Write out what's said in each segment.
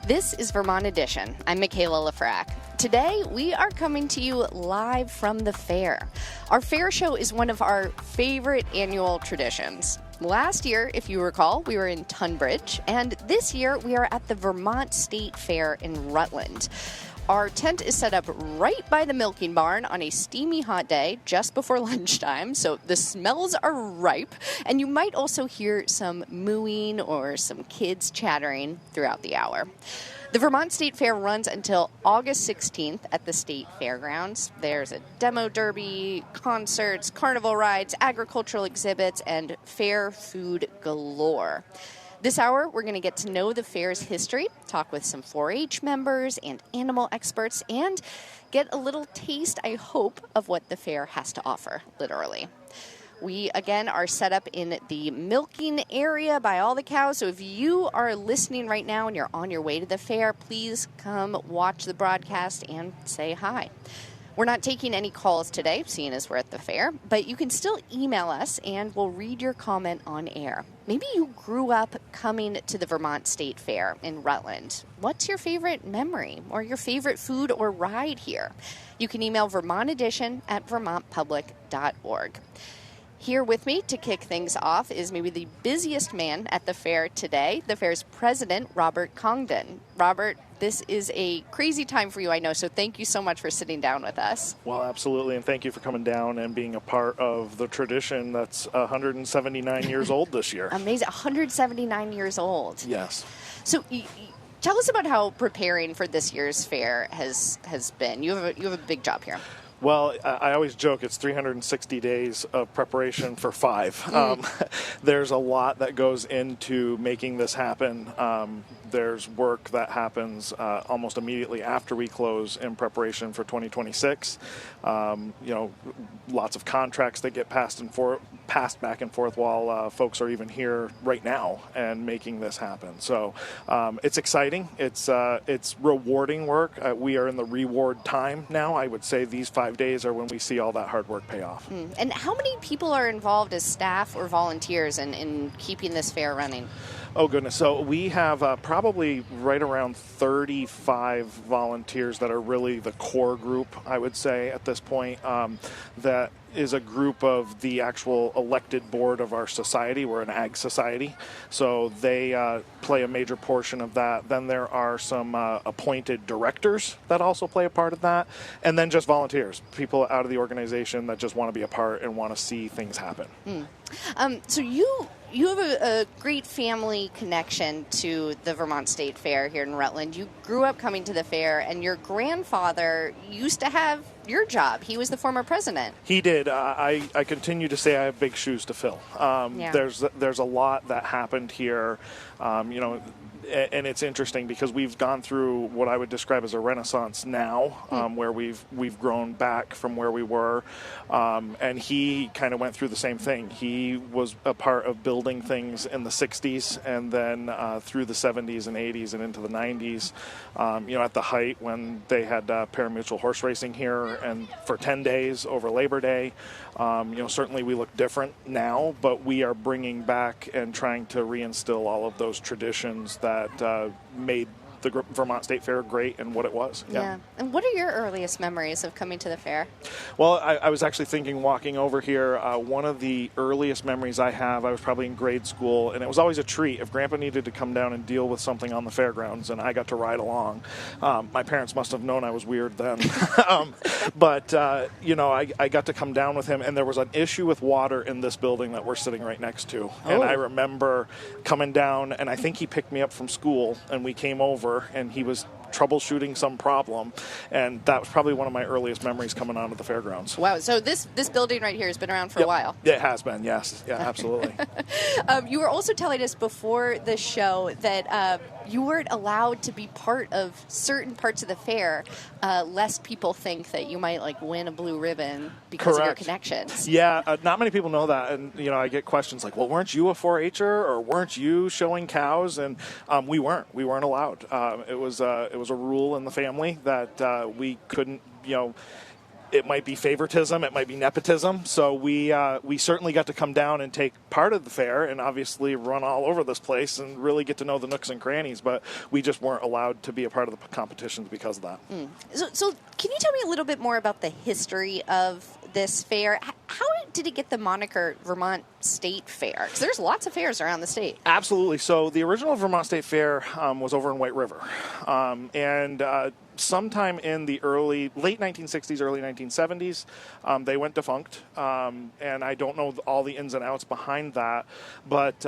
This is Vermont Edition. I'm Michaela Lafrac. Today, we are coming to you live from the fair. Our fair show is one of our favorite annual traditions. Last year, if you recall, we were in Tunbridge, and this year we are at the Vermont State Fair in Rutland. Our tent is set up right by the milking barn on a steamy hot day just before lunchtime, so the smells are ripe, and you might also hear some mooing or some kids chattering throughout the hour. The Vermont State Fair runs until August 16th at the state fairgrounds. There's a demo derby, concerts, carnival rides, agricultural exhibits, and fair food galore. This hour, we're going to get to know the fair's history, talk with some 4-H members and animal experts, and get a little taste, I hope, of what the fair has to offer, literally. We, again, are set up in the milking area by all the cows, so if you are listening right now and you're on your way to the fair, please come watch the broadcast and say hi. We're not taking any calls today, seeing as we're at the fair, but you can still email us and we'll read your comment on air. Maybe you grew up coming to the Vermont State Fair in Rutland. What's your favorite memory or your favorite food or ride here? You can email vermontedition@vermontpublic.org. Here with me to kick things off is maybe the busiest man at the fair today, the fair's president, Robert Congdon. Robert, this is a crazy time for you, I know, so thank you so much for sitting down with us. Well, absolutely, and thank you for coming down and being a part of the tradition that's 179 years old this year. Amazing, 179 years old. Yes. So tell us about how preparing for this year's fair has been. You have a big job here. Well, I always joke it's 360 days of preparation for 5. There's a lot that goes into making this happen. There's work that happens almost immediately after we close in preparation for 2026. Lots of contracts that get passed back and forth while folks are even here right now and making this happen. So it's exciting. It's rewarding work. We are in the reward time now. I would say these 5 days are when we see all that hard work pay off. And how many people are involved as staff or volunteers in keeping this fair running? Oh, goodness. So we have probably right around 35 volunteers that are really the core group, I would say, at this point. That is a group of the actual elected board of our society. We're an ag society, so they play a major portion of that. Then there are some appointed directors that also play a part of that, and then just volunteers, people out of the organization that just want to be a part and want to see things happen. So you have a great family connection to the Vermont State Fair here in Rutland. You grew up coming to the fair, and your grandfather used to have your job. He was the former president. He did. I continue to say I have big shoes to fill. There's a lot that happened here, and it's interesting because we've gone through what I would describe as a renaissance now, where we've grown back from where we were, and he kind of went through the same thing. He was a part of building things in the 60s and then through the 70s and 80s and into the 90s, at the height when they had parimutuel horse racing here and for 10 days over Labor Day. Certainly we look different now, but we are bringing back and trying to reinstill all of those traditions that made the Vermont State Fair great and what it was. Yeah. And what are your earliest memories of coming to the fair? Well, I was actually thinking walking over here, one of the earliest memories I have, I was probably in grade school, and it was always a treat if Grandpa needed to come down and deal with something on the fairgrounds, and I got to ride along. My parents must have known I was weird then. But I got to come down with him, and there was an issue with water in this building that we're sitting right next to. And I remember coming down, and I think he picked me up from school, and we came over, and he was troubleshooting some problem, and that was probably one of my earliest memories coming onto the fairgrounds. Wow, so this building right here has been around for a while. It has been, yes. Yeah, absolutely. You were also telling us before the show that you weren't allowed to be part of certain parts of the fair lest people think that you might win a blue ribbon because of your connections. Yeah, not many people know that, and I get questions like, well, weren't you a 4-H'er or weren't you showing cows? And we weren't allowed. It was a rule in the family that we couldn't it might be favoritism, it might be nepotism. So we certainly got to come down and take part of the fair and obviously run all over this place and really get to know the nooks and crannies, but we just weren't allowed to be a part of the competitions because of that. So can you tell me a little bit more about the history of this fair? How did it get the moniker Vermont State Fair? Because there's lots of fairs around the state. Absolutely. So the original Vermont State Fair was over in White River. Sometime in the late 1960s, early 1970s, they went defunct. And I don't know all the ins and outs behind that, but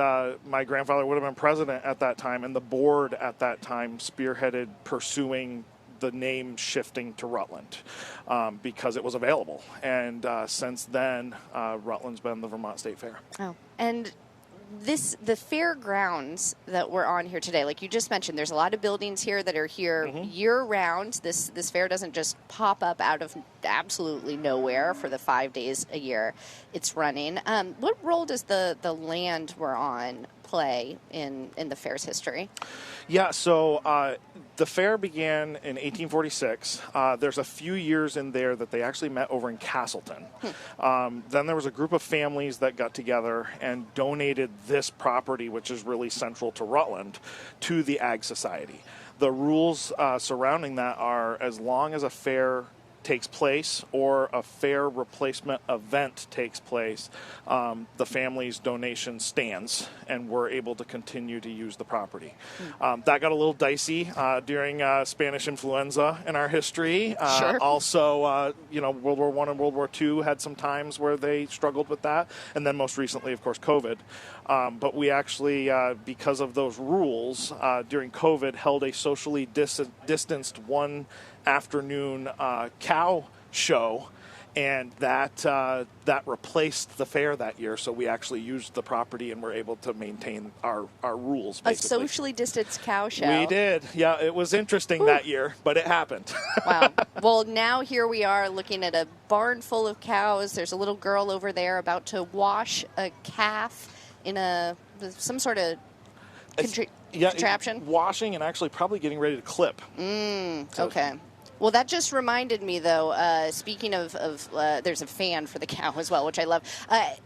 my grandfather would have been president at that time, and the board at that time spearheaded pursuing the name shifting to Rutland because it was available. And since then, Rutland's been the Vermont State Fair. Oh, and the fairgrounds that we're on here today, like you just mentioned, there's a lot of buildings here that are here year-round. This fair doesn't just pop up out of absolutely nowhere for the 5 days a year it's running. What role does the land we're on play in the fair's history? Yeah, so the fair began in 1846. There's a few years in there that they actually met over in Castleton. Then there was a group of families that got together and donated this property, which is really central to Rutland, to the Ag Society. The rules surrounding that are as long as a fair takes place or a fair replacement event takes place, the family's donation stands and we're able to continue to use the property. That got a little dicey during Spanish influenza in our history. Sure. Also, World War I and World War II had some times where they struggled with that. And then most recently, of course, COVID. But we actually, because of those rules, during COVID, held a socially distanced one afternoon cow show, and that replaced the fair that year. So we actually used the property and were able to maintain our rules, basically. A socially distanced cow show. We did. Yeah, it was interesting that year, but it happened. Wow. Well, now here we are looking at a barn full of cows. There's a little girl over there about to wash a calf in some sort of contraption. Washing and actually probably getting ready to clip. Okay. Well, that just reminded me, though, speaking of there's a fan for the cow as well, which I love.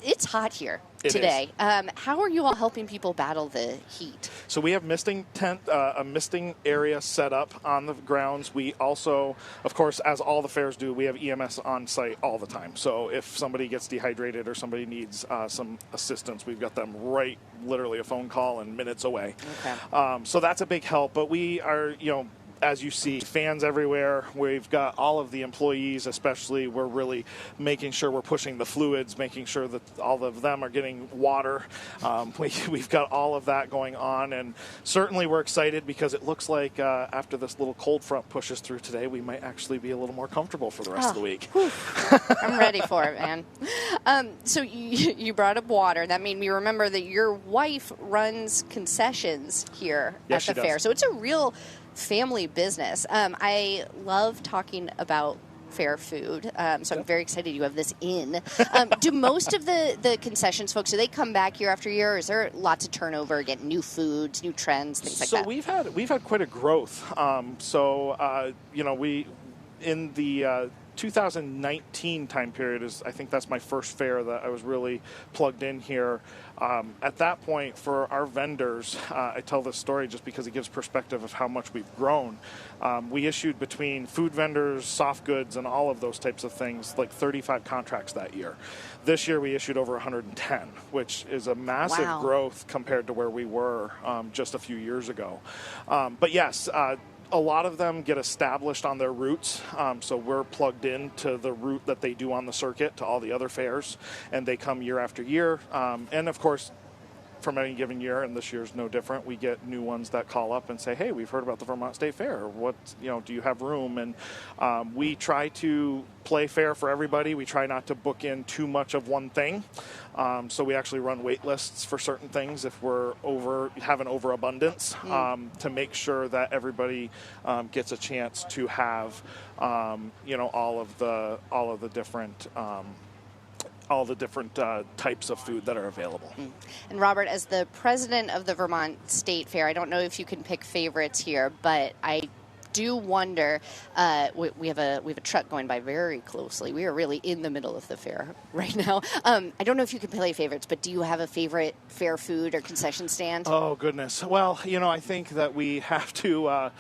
It's hot here today. How are you all helping people battle the heat? So we have a misting area set up on the grounds. We also, of course, as all the fairs do, we have EMS on site all the time. So if somebody gets dehydrated or somebody needs some assistance, we've got them right, literally a phone call and minutes away. Okay. So that's a big help. But we are, as you see, fans everywhere. We've got all of the employees, especially. We're really making sure we're pushing the fluids, making sure that all of them are getting water. We've got all of that going on, and certainly we're excited because it looks like after this little cold front pushes through today, we might actually be a little more comfortable for the rest of the week. I'm ready for it, man. So you brought up water. That made me remember that your wife runs concessions here at the fair. So it's a real family business. I love talking about fair food, so I'm very excited you have this in. Do most of the concessions folks, do they come back year after year, or is there lots of turnover, get new foods, new trends, things like that? So we've had quite a growth. We in the 2019 time period I think that's my first fair that I was really plugged in here. At that point, for our vendors, I tell this story just because it gives perspective of how much we've grown. We issued between food vendors, soft goods, and all of those types of things, like 35 contracts that year. This year we issued over 110, which is a massive growth compared to where we were just a few years ago. But yes, a lot of them get established on their routes, so we're plugged into the route that they do on the circuit to all the other fairs, and they come year after year. And of course, from any given year, and this year's no different, we get new ones that call up and say, hey, we've heard about the Vermont State Fair. What, do you have room? And we try to play fair for everybody. We try not to book in too much of one thing. So we actually run wait lists for certain things if we're have an overabundance, to make sure that everybody gets a chance to have, all of the different types of food that are available. And Robert, as the president of the Vermont State Fair, I don't know if you can pick favorites here, but I do wonder, we have a truck going by very closely. We are really in the middle of the fair right now. I don't know if you can play favorites, but do you have a favorite fair food or concession stand? Oh, goodness. Well, I think that we have to,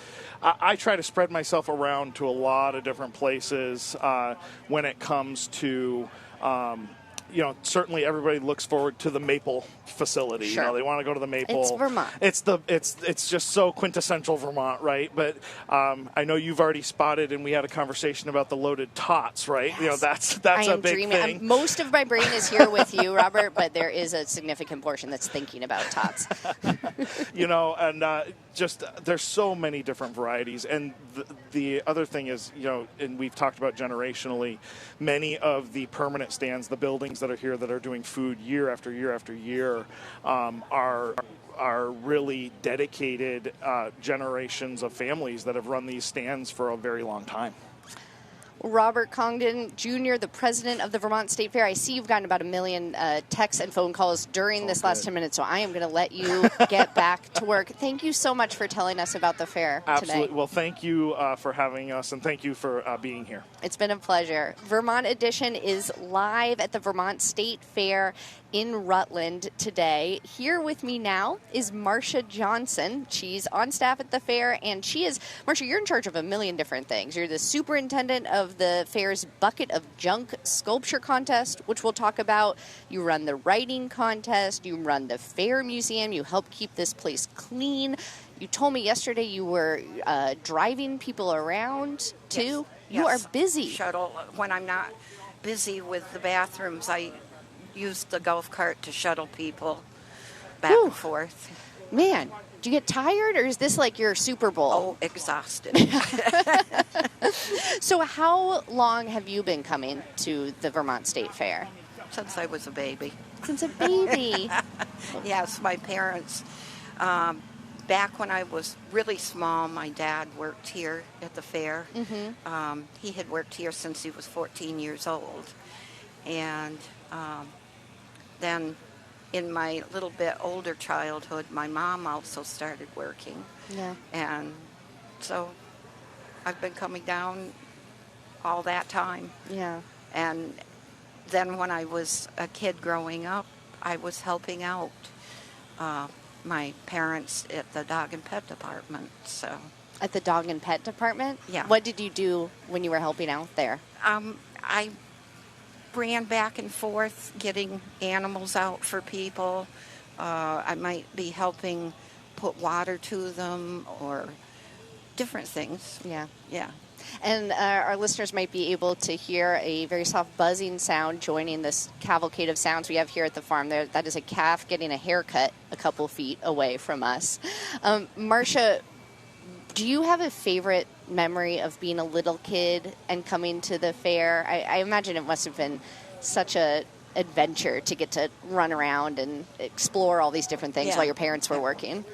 I try to spread myself around to a lot of different places when it comes to, certainly everybody looks forward to the Maple facility. Sure. They want to go to the Maple. It's Vermont. It's just so quintessential Vermont, right? But I know you've already spotted, and we had a conversation about the loaded tots, right? Yes. That's a big thing. Most of my brain is here with you, Robert, but there is a significant portion that's thinking about tots. Just there's so many different varieties, and the other thing is, and we've talked about generationally, many of the permanent stands, the buildings that are here that are doing food year after year after year, are really dedicated generations of families that have run these stands for a very long time. Robert Congdon, Jr., the president of the Vermont State Fair. I see you've gotten about 1 million texts and phone calls during this last 10 minutes, so I am going to let you get back to work. Thank you so much for telling us about the fair Absolutely. today. Well, thank you for having us, and thank you for being here. It's been a pleasure. Vermont Edition is live at the Vermont State Fair in Rutland today. Here with me now is Marsha Johnson. She's on staff at the fair, and Marsha, you're in charge of 1 million different things. You're the superintendent of the fair's Bucket of Junk sculpture contest, which we'll talk about. You run the writing contest. You run the fair museum. You help keep this place clean. You told me yesterday you were driving people around, too. Yes. You are busy. Shuttle. When I'm not busy with the bathrooms, I use the golf cart to shuttle people back and forth. Man, do you get tired, or is this like your Super Bowl? Oh, exhausted. So how long have you been coming to the Vermont State Fair? Since I was a baby. Since a baby. Yes, my parents. Back when I was really small, my dad worked here at the fair. Mm-hmm. He had worked here since he was 14 years old. And then in my little bit older childhood, my mom also started working. Yeah. And so I've been coming down all that time. Yeah. And then when I was a kid growing up, I was helping out my parents at the dog and pet department. So At the dog and pet department? Yeah. What did you do when you were helping out there? I ran back and forth getting animals out for people. I might be helping put water to them or different things. Yeah. Yeah. And our listeners might be able to hear a very soft buzzing sound joining this cavalcade of sounds we have here at the farm. That is a calf getting a haircut a couple feet away from us. Marsha, do you have a favorite memory of being a little kid and coming to the fair? I imagine it must have been such a adventure to get to run around and explore all these different things while your parents were working.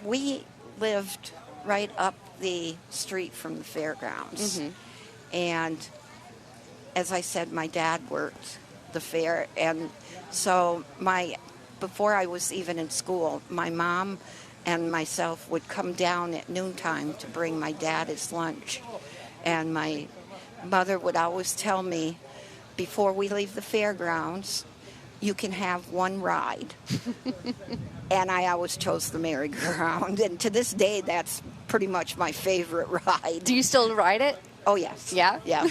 We lived right up the street from the fairgrounds. Mm-hmm. And as I said, my dad worked the fair. And so before I was even in school, my mom and myself would come down at noontime to bring my dad his lunch. And my mother would always tell me, before we leave the fairgrounds, you can have one ride. And I always chose the merry-go-round. And to this day, that's pretty much my favorite ride. Do you still ride it? Oh, yes. Yeah? Yeah.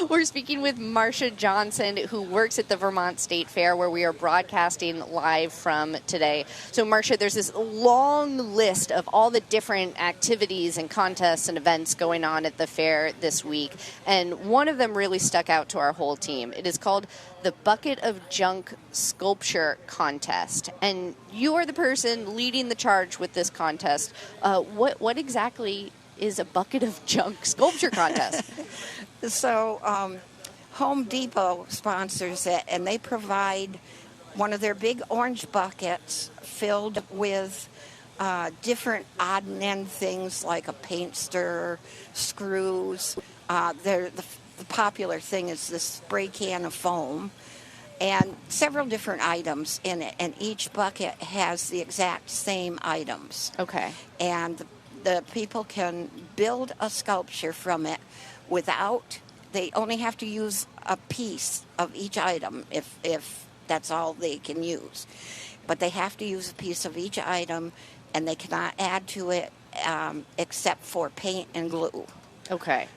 We're speaking with Marsha Johnson, who works at the Vermont State Fair, where we are broadcasting live from today. So, Marsha, there's this long list of all the different activities and contests and events going on at the fair this week, and one of them really stuck out to our whole team. It is called the Bucket of Junk Sculpture Contest, and you are the person leading the charge with this contest. What exactly is a Bucket of Junk Sculpture Contest? So Home Depot sponsors it, and they provide one of their big orange buckets filled with different odd and end things like a paint stirrer, screws. The popular thing is this spray can of foam, and several different items in it, and each bucket has the exact same items. Okay. And the people can build a sculpture from it without, they only have to use a piece of each item if that's all they can use. But they have to use a piece of each item, and they cannot add to it except for paint and glue. Okay.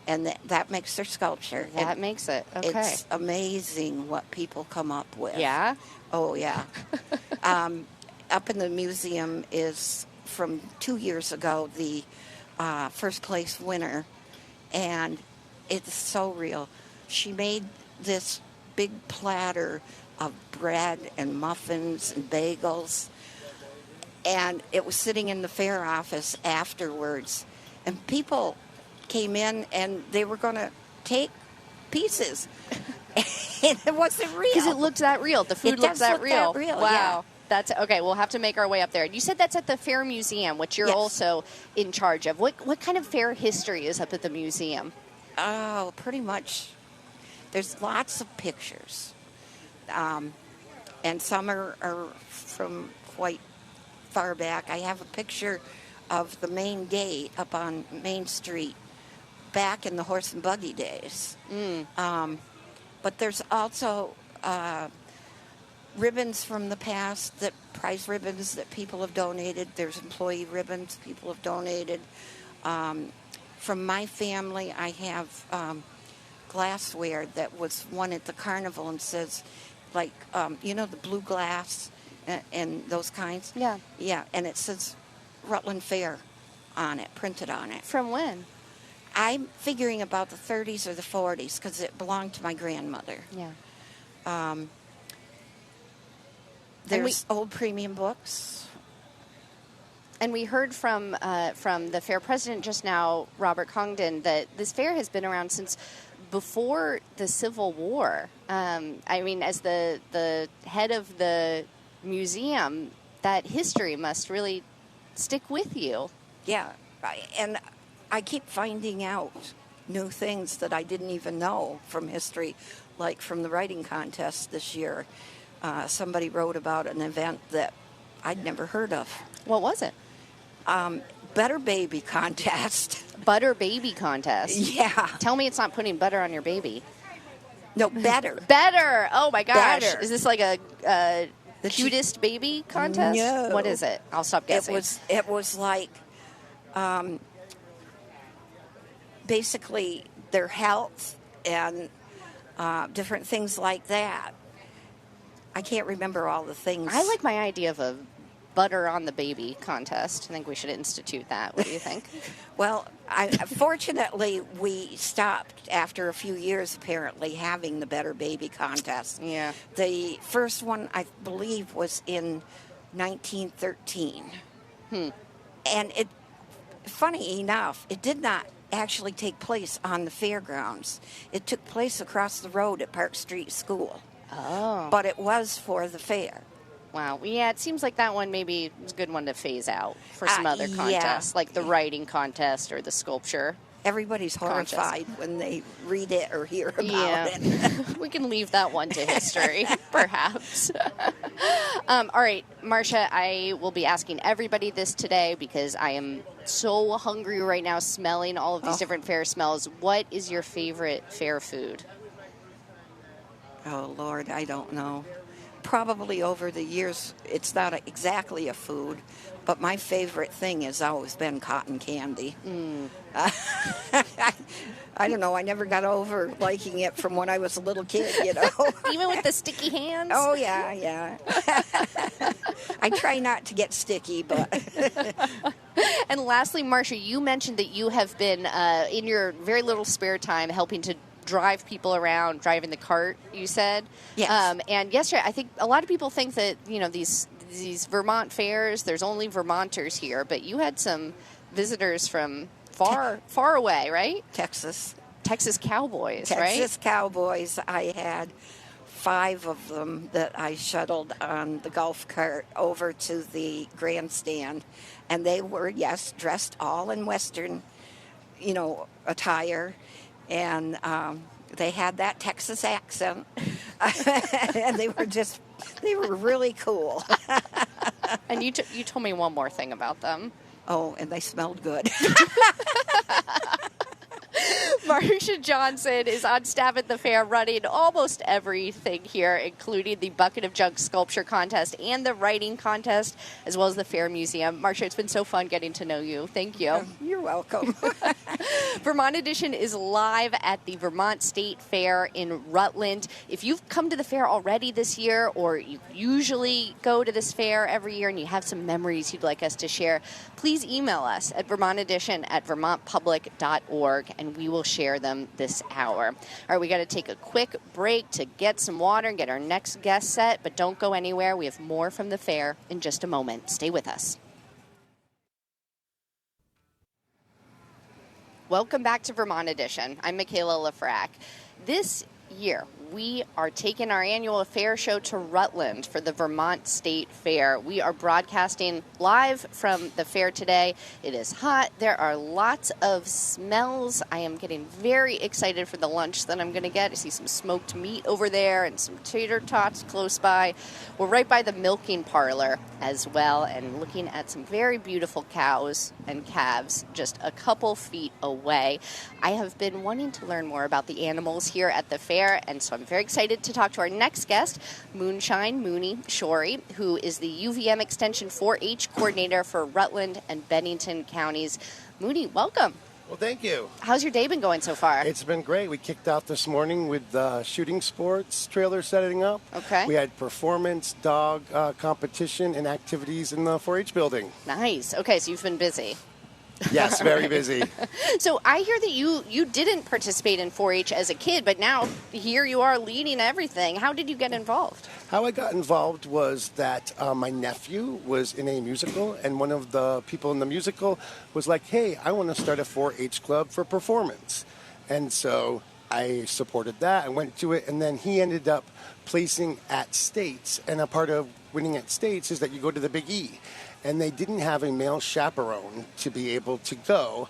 And that makes their sculpture. That makes it. Okay. It's amazing what people come up with. Yeah? Oh, yeah. Up in the museum is, from 2 years ago, the first place winner, and it's so real. She made this big platter of bread and muffins and bagels, and it was sitting in the fair office afterwards, and people came in and they were going to take pieces. And it wasn't real. Because it looked that real. The food looked that real. Wow. Yeah. That's okay. We'll have to make our way up there. You said that's at the Fair Museum, which you're also in charge of. What kind of fair history is up at the museum? Oh, pretty much. There's lots of pictures, and some are from quite far back. I have a picture of the main gate up on Main Street back in the horse and buggy days. But there's also ribbons from the past, prize ribbons that people have donated. There's employee ribbons people have donated. From my family, I have glassware that was won at the carnival and says, like, the blue glass and those kinds. Yeah. Yeah, and it says Rutland Fair on it, printed on it. From when? I'm figuring about the 30s or the 40s because it belonged to my grandmother. Yeah. There's old premium books. And we heard from the fair president just now, Robert Congdon, that this fair has been around since before the Civil War. I mean, as the head of the museum, that history must really stick with you. Yeah, and I keep finding out new things that I didn't even know from history, like from the writing contest this year. Somebody wrote about an event that I'd never heard of. What was it? Butter baby contest. Butter baby contest? Yeah. Tell me it's not putting butter on your baby. No, better. Better. Oh, my gosh. Better. Is this like a cutest baby contest? No. What is it? I'll stop guessing. It was like basically their health and different things like that. I can't remember all the things. I like my idea of a butter on the baby contest. I think we should institute that. What do you think? Well, fortunately, we stopped after a few years, apparently, having the Better Baby contest. Yeah. The first one, I believe, was in 1913. And funny enough, it did not actually take place on the fairgrounds. It took place across the road at Park Street School. Oh. But it was for the fair. Wow. Yeah, it seems like that one maybe is a good one to phase out for some other contests, like the writing contest or the sculpture. Everybody's horrified when they read it or hear about it. We can leave that one to history, perhaps. All right, Marsha, I will be asking everybody this today because I am so hungry right now smelling all of these different fair smells. What is your favorite fair food? Oh, Lord, I don't know. Probably over the years, it's not exactly a food, but my favorite thing has always been cotton candy. I don't know. I never got over liking it from when I was a little kid, Even with the sticky hands? Oh, yeah. I try not to get sticky, but... And lastly, Marsha, you mentioned that you have been, in your very little spare time, helping to drive people around, driving the cart, you said. Yes. And yesterday, I think a lot of people think that, these Vermont fairs, there's only Vermonters here, but you had some visitors from far away, right? Texas Cowboys, right? Texas Cowboys. I had 5 of them that I shuttled on the golf cart over to the grandstand, and they were, dressed all in Western, attire. And they had that Texas accent. And they were really cool. And you told me one more thing about them. Oh, and they smelled good. Marsha Johnson is on staff at the fair running almost everything here, including the Bucket of Junk Sculpture Contest and the Writing Contest, as well as the Fair Museum. Marsha, it's been so fun getting to know you. Thank you. You're welcome. Vermont Edition is live at the Vermont State Fair in Rutland. If you've come to the fair already this year, or you usually go to this fair every year and you have some memories you'd like us to share, please email us at vermontedition@vermontpublic.org, and we will share them this hour. All right, we got to take a quick break to get some water and get our next guest set, but don't go anywhere. We have more from the fair in just a moment. Stay with us. Welcome back to Vermont Edition. I'm Michaela Lafrac. This year, we are taking our annual fair show to Rutland for the Vermont State Fair. We are broadcasting live from the fair today. It is hot. There are lots of smells. I am getting very excited for the lunch that I'm going to get. I see some smoked meat over there and some tater tots close by. We're right by the milking parlor as well, and looking at some very beautiful cows and calves just a couple feet away. I have been wanting to learn more about the animals here at the fair, and so I'm very excited to talk to our next guest, Moonshine, Mooney, Shorey, who is the UVM Extension 4-H coordinator for Rutland and Bennington Counties. Mooney, welcome. Well, thank you. How's your day been going so far? It's been great. We kicked out this morning with shooting sports trailer setting up. Okay. We had performance, dog competition, and activities in the 4-H building. Nice. Okay, so you've been busy. Yes, very busy. So I hear that you didn't participate in 4-H as a kid, but now here you are leading everything. How did you get involved? How I got involved was that my nephew was in a musical, and one of the people in the musical was like, hey, I want to start a 4-H club for performance. And so I supported that and went to it, and then he ended up placing at states, and a part of winning at states is that you go to the Big E. And they didn't have a male chaperone to be able to go.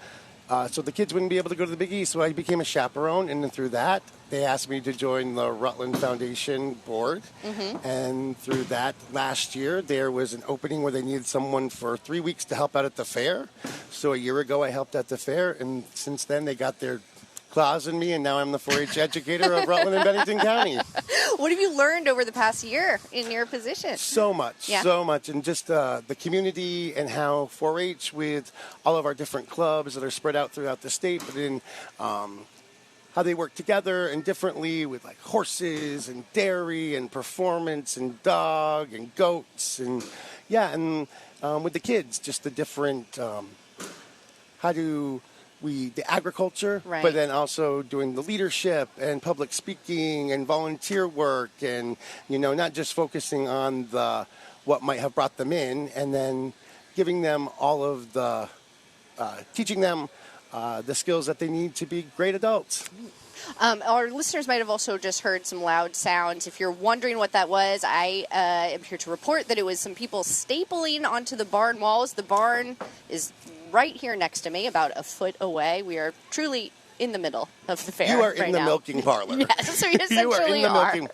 So the kids wouldn't be able to go to the Big E. So I became a chaperone. And then through that, they asked me to join the Rutland Foundation board. Mm-hmm. And through that, last year, there was an opening where they needed someone for 3 weeks to help out at the fair. So a year ago, I helped at the fair. And since then, they got their claws in me, and now I'm the 4-H educator of Rutland and Bennington Counties. What have you learned over the past year in your position? So much, and just the community and how 4-H with all of our different clubs that are spread out throughout the state, but in how they work together and differently with like horses and dairy and performance and dog and goats and with the kids, just the different the agriculture, right. But then also doing the leadership and public speaking and volunteer work and, not just focusing on what might have brought them in, and then giving them all of the, teaching them the skills that they need to be great adults. Our listeners might have also just heard some loud sounds. If you're wondering what that was, I am here to report that it was some people stapling onto the barn walls. The barn is right here next to me, about a foot away. We are truly in the middle of the fair. You are in the milking parlor. Yes, we essentially you are in the milking.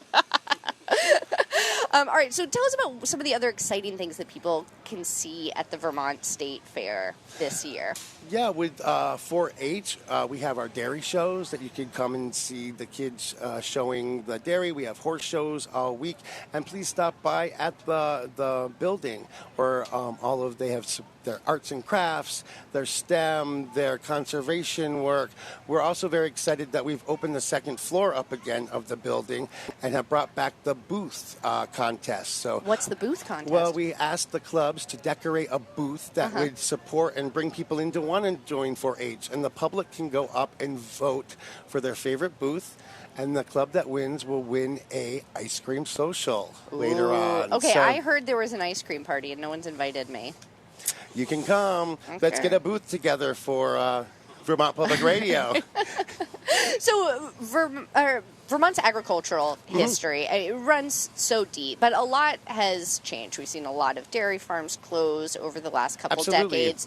All right, so tell us about some of the other exciting things that people can see at the Vermont State Fair this year. Yeah, with 4-H, we have our dairy shows that you can come and see the kids showing the dairy. We have horse shows all week. And please stop by at the building where they have their arts and crafts, their STEM, their conservation work. We're also very excited that we've opened the second floor up again of the building and have brought back the booth contest. So, what's the booth contest? Well, we asked the clubs to decorate a booth that would support and bring people in to want to join 4-H. And the public can go up and vote for their favorite booth. And the club that wins will win a ice cream social later on. Okay, so, I heard there was an ice cream party and no one's invited me. You can come. Okay. Let's get a booth together for Vermont Public Radio. So Vermont Vermont's agricultural history, it runs so deep, but a lot has changed. We've seen a lot of dairy farms close over the last couple decades.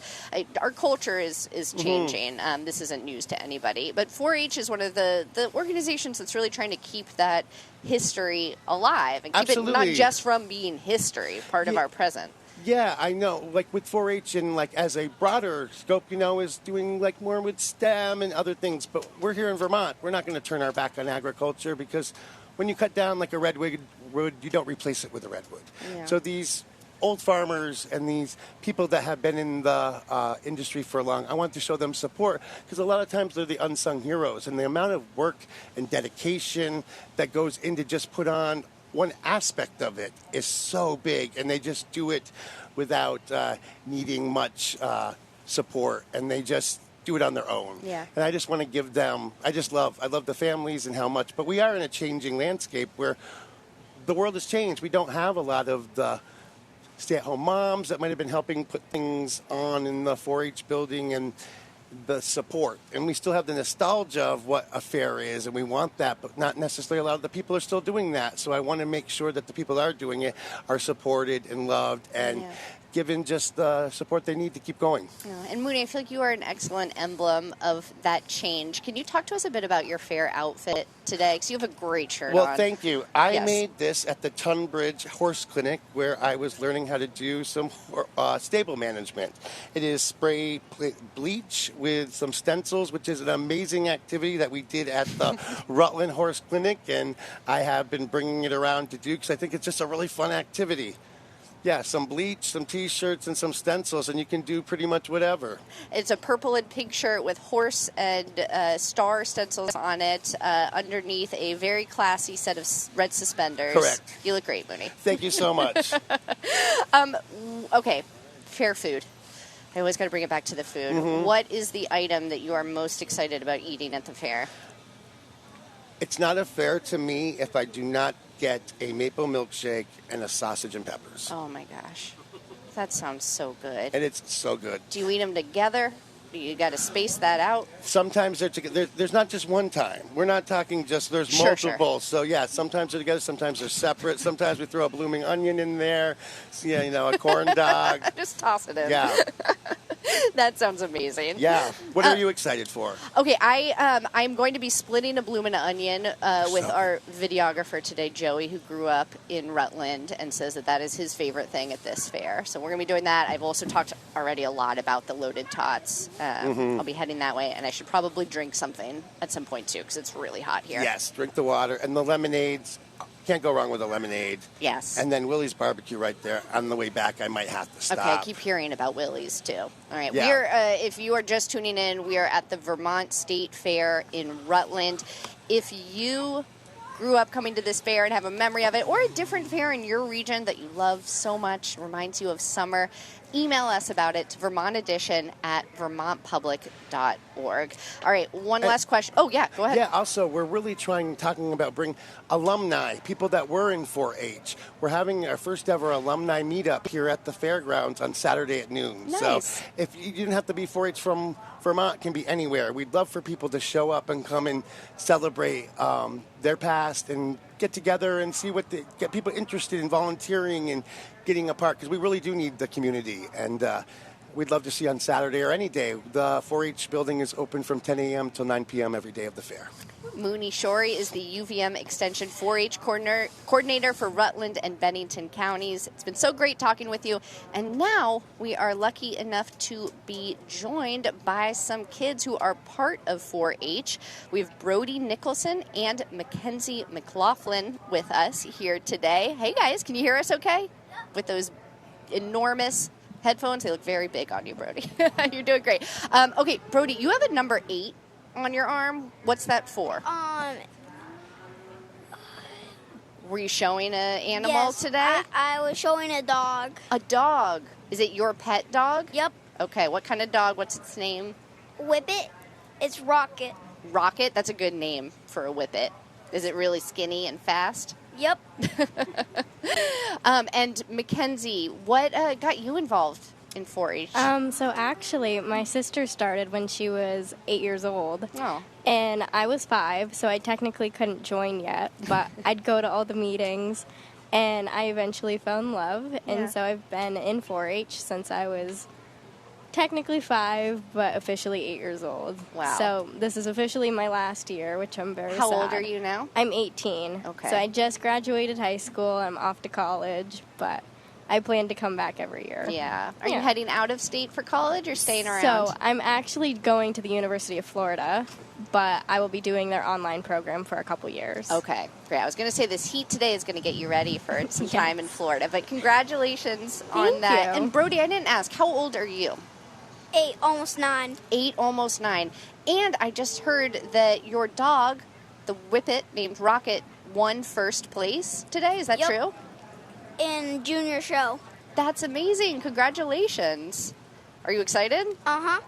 Our culture is changing. This isn't news to anybody, but 4-H is one of the organizations that's really trying to keep that history alive and keep it not just from being history, part of our present. Yeah, I know. Like with 4-H and like as a broader scope, is doing like more with STEM and other things. But we're here in Vermont. We're not going to turn our back on agriculture because when you cut down like a redwood, you don't replace it with a redwood. Yeah. So these old farmers and these people that have been in the industry for long, I want to show them support because a lot of times they're the unsung heroes. And the amount of work and dedication that goes into just put on one aspect of it is so big, and they just do it without needing much support, and they just do it on their own. Yeah. And I just want to give them, I love the families and how much, but we are in a changing landscape where the world has changed. We don't have a lot of the stay-at-home moms that might have been helping put things on in the 4-H building and the support, and we still have the nostalgia of what a fair is, and we want that, but not necessarily a lot of the people are still doing that. So I want to make sure that the people that are doing it are supported and loved and given just the support they need to keep going. And Mooney, I feel like you are an excellent emblem of that change. Can you talk to us a bit about your fair outfit today? Because you have a great shirt on. Well, thank you. I made this at the Tunbridge Horse Clinic where I was learning how to do some stable management. It is spray bleach with some stencils, which is an amazing activity that we did at the Rutland Horse Clinic, and I have been bringing it around to do because I think it's just a really fun activity. Yeah, some bleach, some T-shirts, and some stencils, and you can do pretty much whatever. It's a purple and pink shirt with horse and star stencils on it, underneath a very classy set of red suspenders. Correct. You look great, Mooney. Thank you so much. Okay, fair food. I always got to bring it back to the food. Mm-hmm. What is the item that you are most excited about eating at the fair? It's not a fair to me if I do not get a maple milkshake and a sausage and peppers. Oh my gosh. That sounds so good. And it's so good. Do you eat them together? You got to space that out? Sometimes they're together. There's not just one time. We're not talking just, there's multiple. Sure. So yeah, sometimes they're together, sometimes they're separate. Sometimes we throw a blooming onion in there, a corn dog. Just toss it in. Yeah. That sounds amazing. Yeah. What are you excited for? Okay, I'm going to be splitting a bloomin' onion with our videographer today, Joey, who grew up in Rutland and says that is his favorite thing at this fair. So we're going to be doing that. I've also talked already a lot about the loaded tots. I'll be heading that way, and I should probably drink something at some point, too, because it's really hot here. Yes, drink the water. And the lemonades. Can't go wrong with a lemonade. Yes. And then Willie's barbecue right there. On the way back, I might have to stop. Okay, I keep hearing about Willie's, too. All right. Yeah. We're, if you are just tuning in, we are at the Vermont State Fair in Rutland. If you grew up coming to this fair and have a memory of it, or a different fair in your region that you love so much, reminds you of summer, email us about it to Vermont Edition at vermontpublic.org. All right, one last question. Oh, yeah, go ahead. Yeah, also, we're really talking about bring alumni, people that were in 4-H. We're having our first ever alumni meetup here at the fairgrounds on Saturday at noon. Nice. So if you didn't have to be 4-H from Vermont, can be anywhere. We'd love for people to show up and come and celebrate their past and get together and see get people interested in volunteering and getting a part, because we really do need the community. And we'd love to see you on Saturday or any day. The 4-H building is open from 10 a.m. till 9 p.m. every day of the fair. Mooney Shorey is the UVM Extension 4-H coordinator for Rutland and Bennington Counties. It's been so great talking with you. And now we are lucky enough to be joined by some kids who are part of 4-H. We have Brody Nicholson and Mackenzie McLaughlin with us here today. Hey, guys, can you hear us okay? With those enormous headphones. They look very big on you, Brody. You're doing great. Okay, Brody, you have a number 8 on your arm. What's that for? Were you showing an animal today? I was showing a dog. A dog. Is it your pet dog? Yep. Okay, what kind of dog? What's its name? Whippet. It's Rocket. Rocket? That's a good name for a whippet. Is it really skinny and fast? Yep. And Mackenzie, what got you involved in 4-H? So actually, my sister started when she was 8 years old. Oh. And I was 5, so I technically couldn't join yet, but I'd go to all the meetings, and I eventually fell in love, and so I've been in 4-H since I was technically 5, but officially 8 years old. Wow. So this is officially my last year, which I'm very sad. How old are you now? I'm 18. Okay. So I just graduated high school. I'm off to college, but I plan to come back every year. Yeah. Are you heading out of state for college or staying around? So I'm actually going to the University of Florida, but I will be doing their online program for a couple years. Okay, great. I was going to say this heat today is going to get you ready for some time in Florida, but congratulations on that. you. And Brody, I didn't ask, how old are you? 8, almost 9. 8, almost 9. And I just heard that your dog, the Whippet named Rocket, won first place today. Is that Yep. true? In junior show. That's amazing. Congratulations. Are you excited? Uh-huh.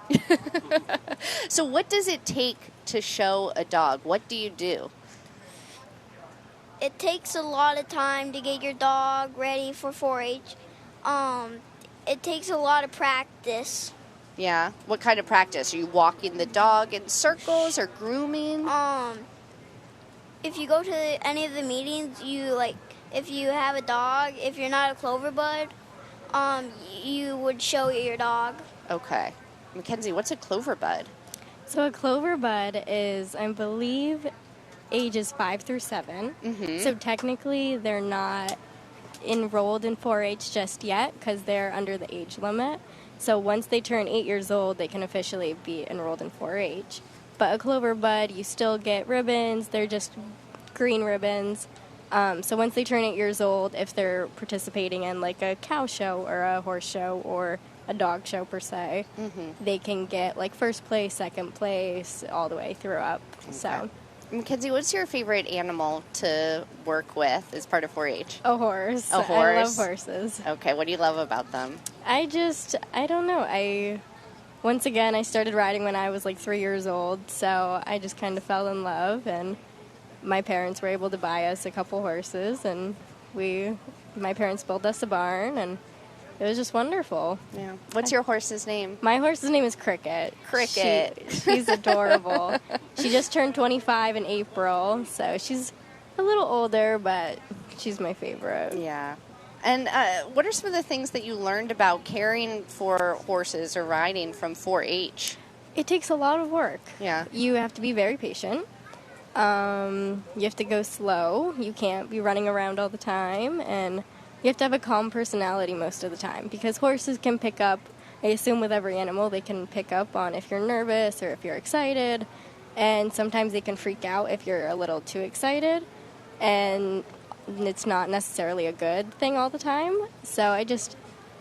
So what does it take to show a dog? What do you do? It takes a lot of time to get your dog ready for 4-H. It takes a lot of practice. Yeah. What kind of practice? Are you walking the dog in circles or grooming? If you go to any of the meetings, if you have a dog, if you're not a clover bud, you would show your dog. Okay. Mackenzie, what's a clover bud? So a clover bud is, I believe, ages 5 through 7. Mm-hmm. So technically they're not enrolled in 4-H just yet because they're under the age limit. So once they turn 8 years old, they can officially be enrolled in 4-H. But a clover bud, you still get ribbons. They're just green ribbons. So once they turn 8 years old, if they're participating in like a cow show or a horse show or a dog show per se, they can get like first place, second place, all the way through up. Okay. So Mackenzie, what's your favorite animal to work with as part of 4-H? a horse. A horse? I love horses. Okay, what do you love about them? I don't know. Once again, I started riding when I was like 3 years old, so I just kind of fell in love, and my parents were able to buy us a couple horses, and my parents built us a barn, and it was just wonderful. Yeah. What's your horse's name? My horse's name is Cricket. Cricket. She's adorable. She just turned 25 in April, so she's a little older, but she's my favorite. Yeah. And what are some of the things that you learned about caring for horses or riding from 4-H? It takes a lot of work. Yeah. You have to be very patient. You have to go slow. You can't be running around all the time, and you have to have a calm personality most of the time because horses can pick up, I assume with every animal, they can pick up on if you're nervous or if you're excited, and sometimes they can freak out if you're a little too excited, and it's not necessarily a good thing all the time. So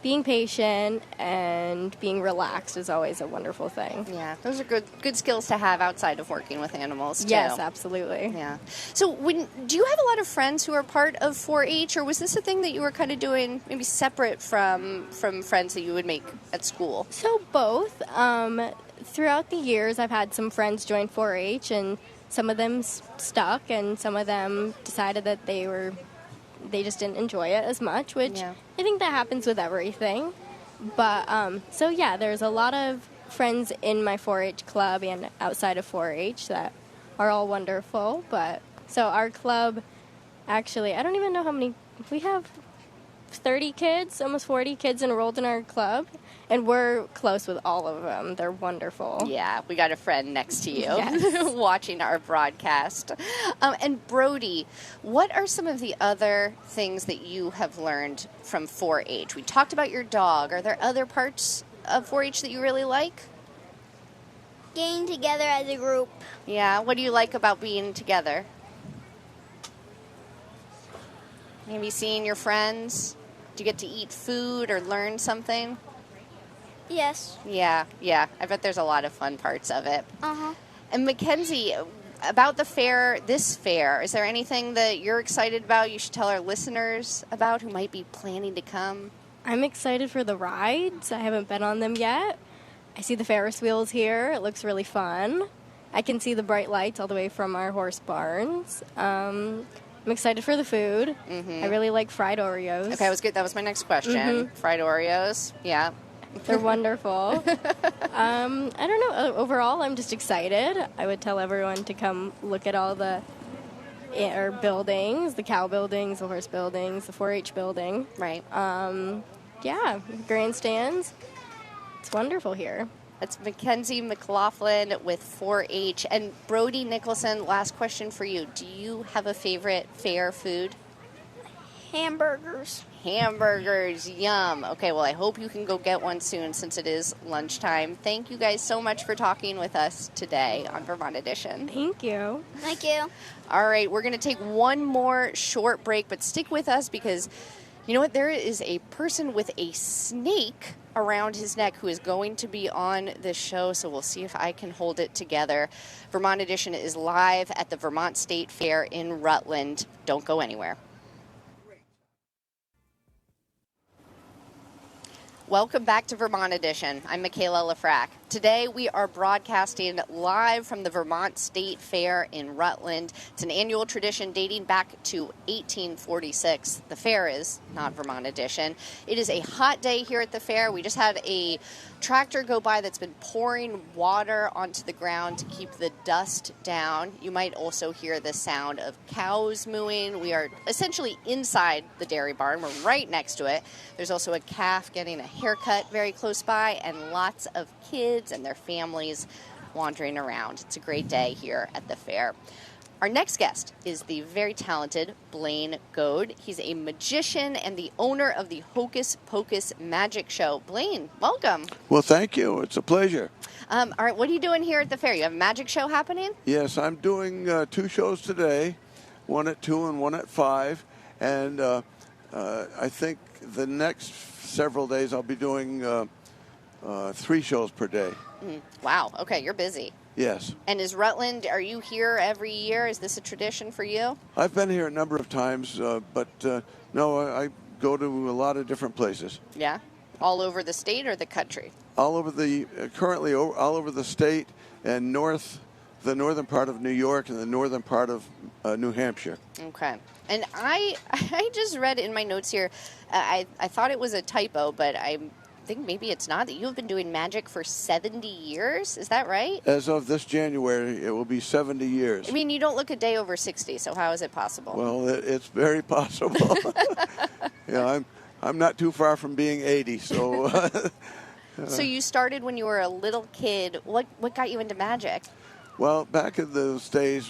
being patient and being relaxed is always a wonderful thing. Yeah, those are good skills to have outside of working with animals, too. Yes, absolutely. Yeah. So do you have a lot of friends who are part of 4-H, or was this a thing that you were kind of doing maybe separate from friends that you would make at school? So both. Throughout the years, I've had some friends join 4-H, and some of them stuck, and some of them decided that they just didn't enjoy it as much, which I think that happens with everything. But, so yeah, there's a lot of friends in my 4-H club and outside of 4-H that are all wonderful. But, so our club, actually, I don't even know how many, we have 30 kids, almost 40 kids enrolled in our club. And we're close with all of them. They're wonderful. Yeah, we got a friend next to you Yes. watching our broadcast. And Brody, what are some of the other things that you have learned from 4-H? We talked about your dog. Are there other parts of 4-H that you really like? Getting together as a group. Yeah, what do you like about being together? Maybe seeing your friends? Do you get to eat food or learn something? Yes. Yeah. I bet there's a lot of fun parts of it. Uh-huh. And Mackenzie, about the fair, this fair, is there anything that you're excited about you should tell our listeners about who might be planning to come? I'm excited for the rides. I haven't been on them yet. I see the Ferris wheels here. It looks really fun. I can see the bright lights all the way from our horse barns. I'm excited for the food. Mm-hmm. I really like fried Oreos. Okay, that was my next question. Mm-hmm. Fried Oreos, yeah. They're wonderful. I don't know. Overall, I'm just excited. I would tell everyone to come look at all the buildings, the cow buildings, the horse buildings, the 4-H building. Right. Yeah, grandstands. It's wonderful here. That's Mackenzie McLaughlin with 4-H. And Brody Nicholson, last question for you. Do you have a favorite fair food? Hamburgers. Hamburgers, yum. Okay, well, I hope you can go get one soon since it is lunchtime. Thank you guys so much for talking with us today on Vermont Edition. Thank you. Thank you. All right, we're going to take one more short break, but stick with us because, you know what, there is a person with a snake around his neck who is going to be on this show, so we'll see if I can hold it together. Vermont Edition is live at the Vermont State Fair in Rutland. Don't go anywhere. Welcome back to Vermont Edition. I'm Michaela Lafrac. Today we are broadcasting live from the Vermont State Fair in Rutland. It's an annual tradition dating back to 1846. The fair is not Vermont Edition. It is a hot day here at the fair. We just had a tractor go by that's been pouring water onto the ground to keep the dust down. You might also hear the sound of cows mooing. We are essentially inside the dairy barn. We're right next to it. There's also a calf getting a haircut very close by and lots of kids and their families wandering around. It's a great day here at the fair. Our next guest is the very talented Blaine Goad. He's a magician and the owner of the Hocus Pocus Magic Show. Blaine, welcome. Well, thank you. It's a pleasure. All right, what are you doing here at the fair? You have a magic show happening? Yes, I'm doing 2 shows today, one at 2 and one at 5. And I think the next several days I'll be doing 3 shows per day. Wow. Okay, you're busy. Yes. And is Rutland, are you here every year? Is this a tradition for you? I've been here a number of times, but no, I go to a lot of different places. Yeah? All over the state or the country? All over currently all over the state and the northern part of New York and the northern part of New Hampshire. Okay. And I just read in my notes here, I thought it was a typo, but I think maybe it's not, that you have been doing magic for 70 years. Is that right? As of this January, it will be 70 years. I mean, you don't look a day over 60, so how is it possible? Well, it's very possible. Yeah, I'm not too far from being 80, so... So you started when you were a little kid. What got you into magic? Well, back in those days,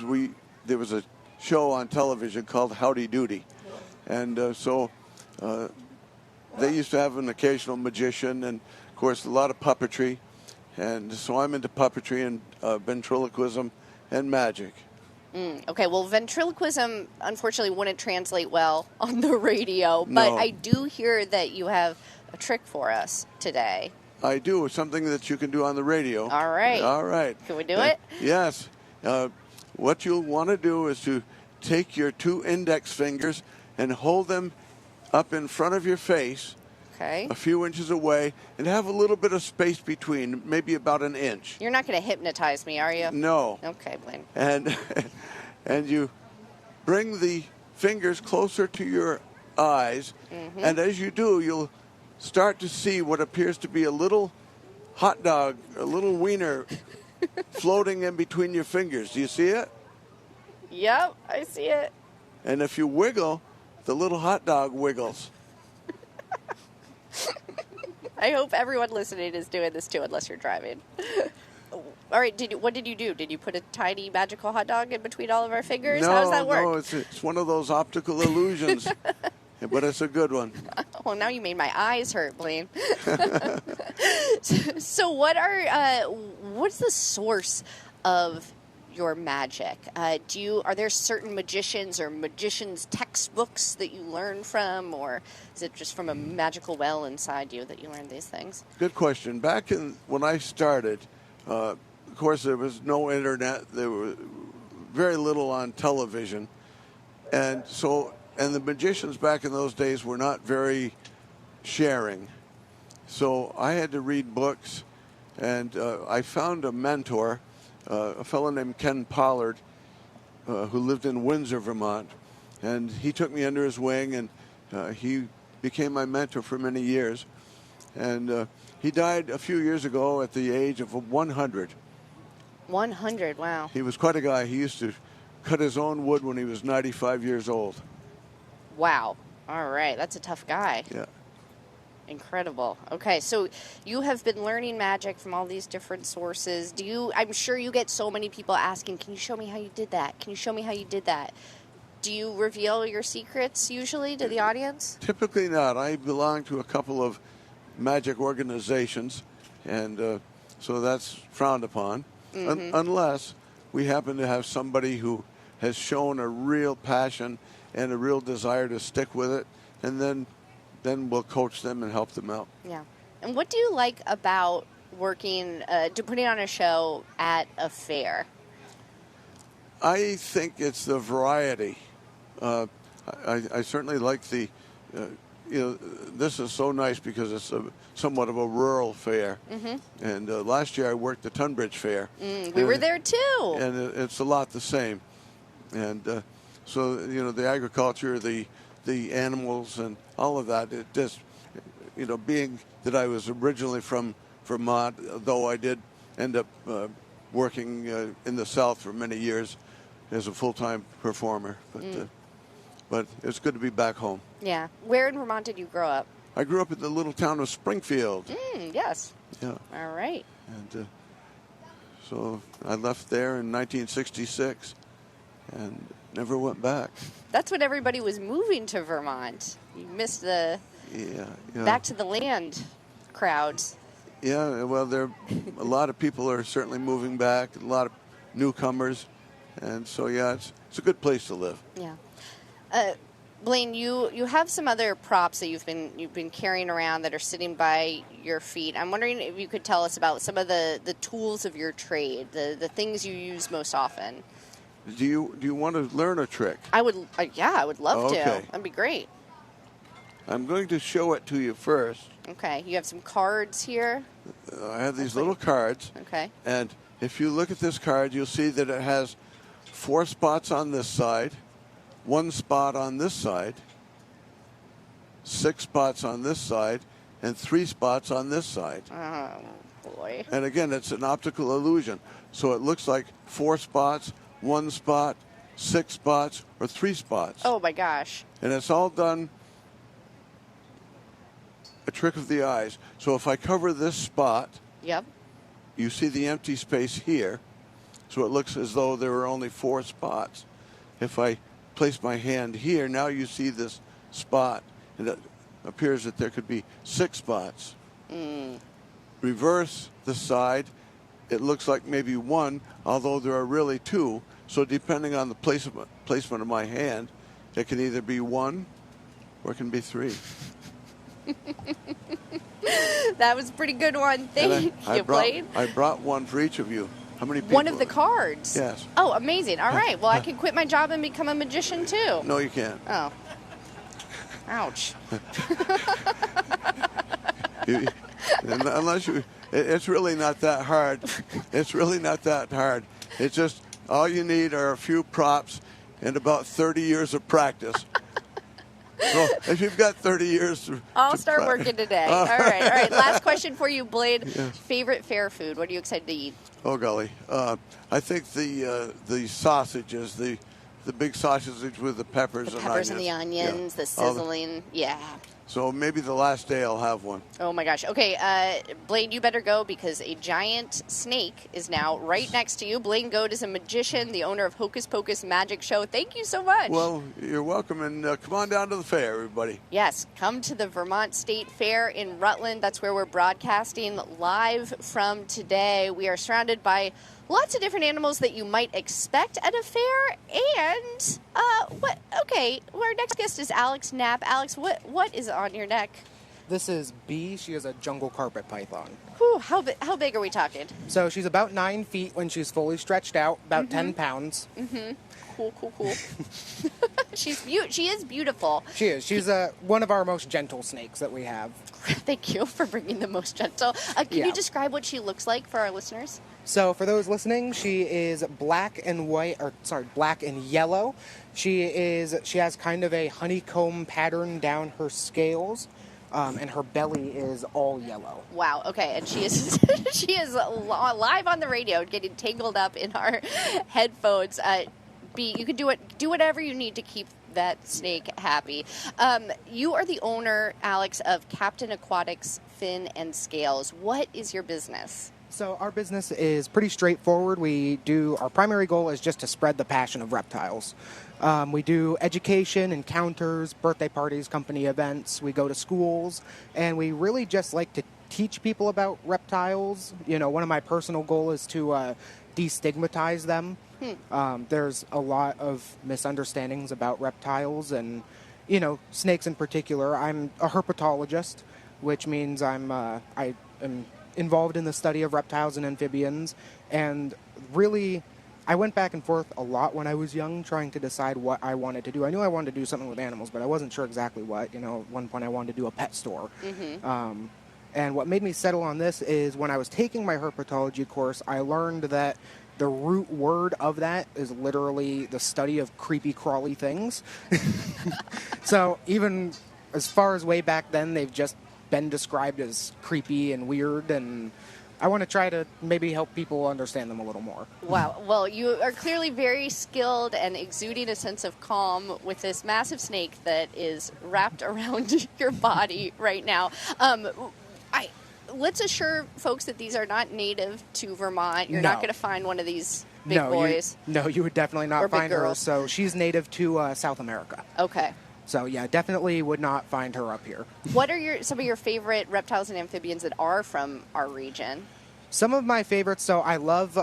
there was a show on television called Howdy Doody. And so they used to have an occasional magician and, of course, a lot of puppetry. And so I'm into puppetry and ventriloquism and magic. Okay, well, ventriloquism, unfortunately, wouldn't translate well on the radio. But I do hear that you have a trick for us today. I do. It's something that you can do on the radio. All right. All right. Can we do it? Yes. What you'll want to do is to take your 2 index fingers and hold them up in front of your face, okay, a few inches away, and have a little bit of space between, maybe about an inch. You're not going to hypnotize me, are you? No. Okay, Blaine. And you bring the fingers closer to your eyes, and as you do, you'll start to see what appears to be a little hot dog, a little wiener floating in between your fingers. Do you see it? Yep, I see it. And if you wiggle, the little hot dog wiggles. I hope everyone listening is doing this too, unless you're driving. All right, what did you do? Did you put a tiny magical hot dog in between all of our fingers? No, how does that work? No, it's one of those optical illusions, but it's a good one. Well, now you made my eyes hurt, Blaine. So what's the source of your magic? Are there certain magicians or magicians' textbooks that you learn from, or is it just from a magical well inside you that you learn these things? Good question. Back when I started, of course, there was no internet. There was very little on television, and the magicians back in those days were not very sharing. So I had to read books, and I found a mentor, a fellow named Ken Pollard, who lived in Windsor, Vermont, and he took me under his wing, and he became my mentor for many years. And he died a few years ago at the age of 100. 100, wow. He was quite a guy. He used to cut his own wood when he was 95 years old. Wow. All right. That's a tough guy. Yeah. Incredible. Okay, so you have been learning magic from all these different sources. I'm sure you get so many people asking, can you show me how you did that? Can you show me how you did that? Do you reveal your secrets usually to the audience? Typically not. I belong to a couple of magic organizations, and so that's frowned upon. Unless we happen to have somebody who has shown a real passion and a real desire to stick with it, and then we'll coach them and help them out. Yeah. And what do you like about putting on a show at a fair? I think it's the variety. I certainly like the, this is so nice because it's somewhat of a rural fair. Mm-hmm. And last year I worked the Tunbridge Fair. We were there too. And it's a lot the same. And so, the agriculture, the animals and all of that, it just, being that I was originally from Vermont, though I did end up working in the South for many years as a full-time performer. But it's good to be back home. Yeah. Where in Vermont did you grow up? I grew up in the little town of Springfield. Yes. Yeah. All right. And so I left there in 1966 and never went back. That's when everybody was moving to Vermont. You missed the back to the land crowds. Yeah, well, a lot of people are certainly moving back, a lot of newcomers. And so, it's a good place to live. Yeah. Blaine, you have some other props that you've been carrying around that are sitting by your feet. I'm wondering if you could tell us about some of the tools of your trade, the things you use most often. Do you want to learn a trick? I would love to. That'd be great. I'm going to show it to you first. Okay. You have some cards here. I have these little cards. Okay. And if you look at this card, you'll see that it has 4 spots on this side, 1 spot on this side, 6 spots on this side, and 3 spots on this side. Oh, boy. And again, it's an optical illusion. So it looks like 4 spots, 1 spot, 6 spots, or 3 spots. Oh, my gosh. And it's all done a trick of the eyes. So if I cover this spot, yep, you see the empty space here. So it looks as though there are only 4 spots. If I place my hand here, now you see this spot, and it appears that there could be 6 spots. Reverse the side, it looks like maybe 1, although there are really 2. So depending on the placement of my hand, it can either be 1 or it can be 3. That was a pretty good one. Thank you, Blaine. I brought one for each of you. How many people? One of the cards? Yes. Oh, amazing. All right. Well, I can quit my job and become a magician, too. No, you can't. Oh. Ouch. Unless it's really not that hard. It's really not that hard. It's just all you need are a few props and about 30 years of practice. So if you've got 30 years I'll start working today. All right. Last question for you, Blaine. Yes. Favorite fair food? What are you excited to eat? Oh, golly. I think the sausages, the big sausages with the peppers and onions. The peppers and the onions, the sizzling. Yeah. So maybe the last day I'll have one. Oh, my gosh. Okay, Blaine, you better go because a giant snake is now right next to you. Blaine Goad is a magician, the owner of Hocus Pocus Magic Show. Thank you so much. Well, you're welcome, and come on down to the fair, everybody. Yes, come to the Vermont State Fair in Rutland. That's where we're broadcasting live from today. We are surrounded by lots of different animals that you might expect at a fair. And our next guest is Alex Knapp. Alex, what is on your neck? This is Bee. She is a jungle carpet python. Whew, how big are we talking? So she's about 9 feet when she's fully stretched out, about 10 pounds. Mm-hmm. Cool. She is beautiful. She is. She's one of our most gentle snakes that we have. Thank you for bringing the most gentle. Can you describe what she looks like for our listeners? So for those listening, she is black and yellow. She has kind of a honeycomb pattern down her scales. and her belly is all yellow. Wow. Okay, and she is she is live on the radio, getting tangled up in our headphones. You can do whatever you need to keep that snake happy. You are the owner, Alex, of Captain Aquatics Fin and Scales. What is your business? So our business is pretty straightforward. Our primary goal is just to spread the passion of reptiles. We do education, encounters, birthday parties, company events. We go to schools, and we really just like to teach people about reptiles. One of my personal goals is to destigmatize them. There's a lot of misunderstandings about reptiles and, snakes in particular. I'm a herpetologist, which means I am involved in the study of reptiles and amphibians, and really I went back and forth a lot when I was young trying to decide what I wanted to do. I knew I wanted to do something with animals, but I wasn't sure exactly what. At one point I wanted to do a pet store. And what made me settle on this is when I was taking my herpetology course, I learned that the root word of that is literally the study of creepy, crawly things. So even as far as way back then, they've just been described as creepy and weird, and I want to try to maybe help people understand them a little more. Wow. Well, you are clearly very skilled and exuding a sense of calm with this massive snake that is wrapped around your body right now. Let's assure folks that these are not native to Vermont. You're not going to find one of these big boys. You would definitely not find her. So she's native to South America. Okay. So, yeah, definitely would not find her up here. What are some of your favorite reptiles and amphibians that are from our region? Some of my favorites, so I love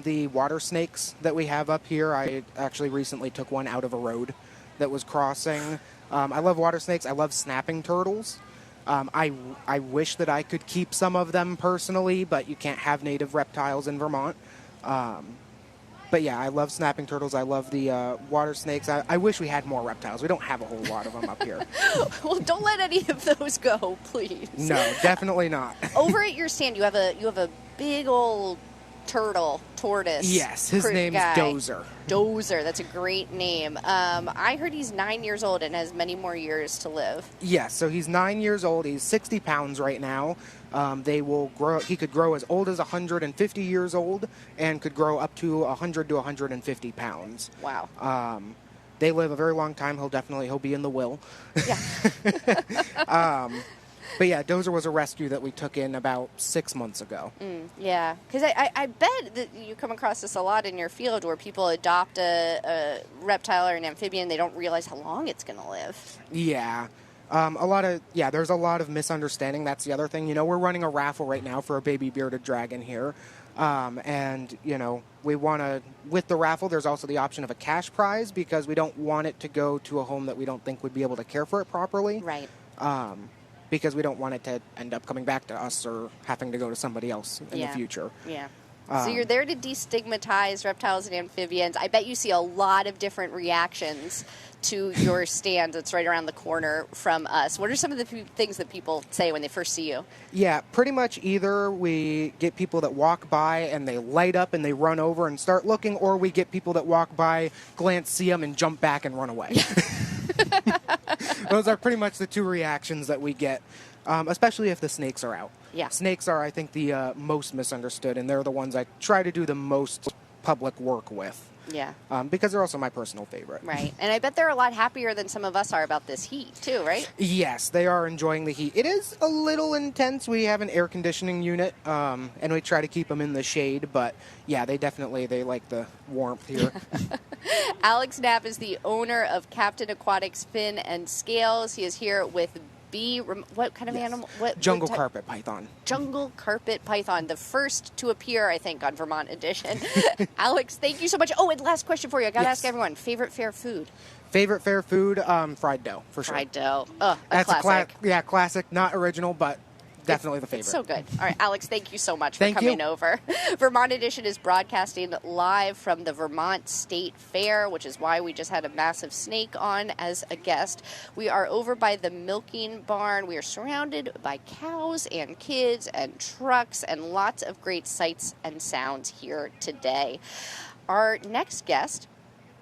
the water snakes that we have up here. I actually recently took one out of a road that was crossing. I love water snakes. I love snapping turtles. I wish that I could keep some of them personally, but you can't have native reptiles in Vermont. But yeah, I love snapping turtles. I love the water snakes. I wish we had more reptiles. We don't have a whole lot of them up here. Well, don't let any of those go, please. No, definitely not. Over at your stand, you have a big old tortoise. Yes, his name's Dozer. Dozer, that's a great name. I heard he's 9 years old and has many more years to live. Yes, so he's 9 years old. He's 60 pounds right now. They will grow. He could grow as old as 150 years old and could grow up to 100 to 150 pounds. Wow. They live a very long time. He'll be in the will. Yeah. But yeah, Dozer was a rescue that we took in about 6 months ago. Yeah, because I bet that you come across this a lot in your field where people adopt a reptile or an amphibian, they don't realize how long it's going to live. Yeah. There's a lot of misunderstanding. That's the other thing. We're running a raffle right now for a baby bearded dragon here. And we want to, with the raffle, there's also the option of a cash prize because we don't want it to go to a home that we don't think would be able to care for it properly. Right. Because we don't want it to end up coming back to us or having to go to somebody else in the future. Yeah. So you're there to destigmatize reptiles and amphibians. I bet you see a lot of different reactions to your stand that's right around the corner from us. What are some of the things that people say when they first see you? Yeah, pretty much either we get people that walk by and they light up and they run over and start looking, or we get people that walk by, glance, see them, and jump back and run away. Those are pretty much the two reactions that we get, especially if the snakes are out. Yeah. Snakes are, I think, the most misunderstood, and they're the ones I try to do the most public work with. Yeah. Because they're also my personal favorite. Right. And I bet they're a lot happier than some of us are about this heat, too, right? Yes, they are enjoying the heat. It is a little intense. We have an air conditioning unit, and we try to keep them in the shade. But, yeah, they like the warmth here. Alex Knapp is the owner of Captain Aquatics Fin and Scales. He is here with what kind of animal? Jungle carpet python. Jungle carpet python, the first to appear, I think, on Vermont Edition. Alex, thank you so much. Oh, and last question for you. I got to ask everyone, favorite fair food? Favorite fair food, fried dough, for sure. Fried dough. That's classic. Classic, classic, not original, but definitely the favorite. It's so good. All right, Alex, thank you so much for coming over. Vermont Edition is broadcasting live from the Vermont State Fair, which is why we just had a massive snake on as a guest. We are over by the milking barn. We are surrounded by cows and kids and trucks and lots of great sights and sounds here today. Our next guest